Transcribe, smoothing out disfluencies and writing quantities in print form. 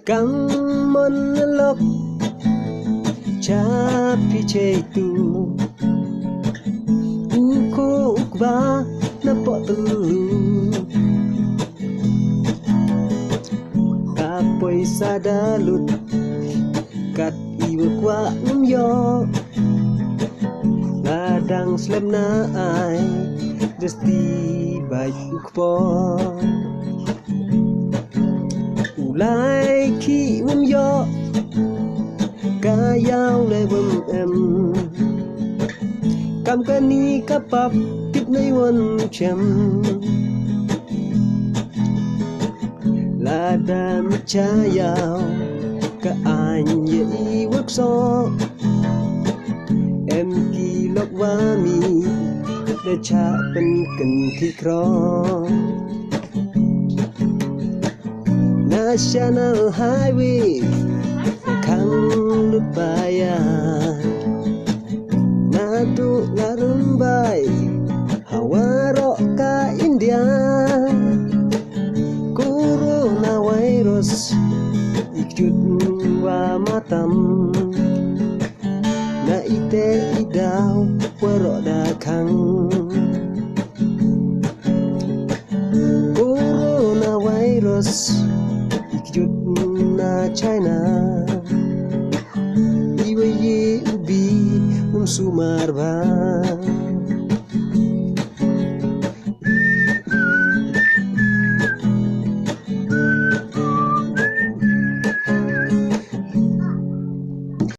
Kang monolog Chapi chaitu Uko ukba Napok telu Kapoy sadalut Kat iwa kwa ngumyo Ladang slem na ay Desti baik ukpo Ulai ki ngumyo Kayao le bum em Kam kani kapap Tip na iwan chem Lada mechayao Ka anye iwak so Em ki lok wami Da cha pen ken ki kro National Highway Kang lupaya Nadu ngarumbai Hawaro ka India Coronavirus Ikut wa matam Na ite idaw Waro dakang Coronavirus Ikut na China Iwaye ubi Sumar ba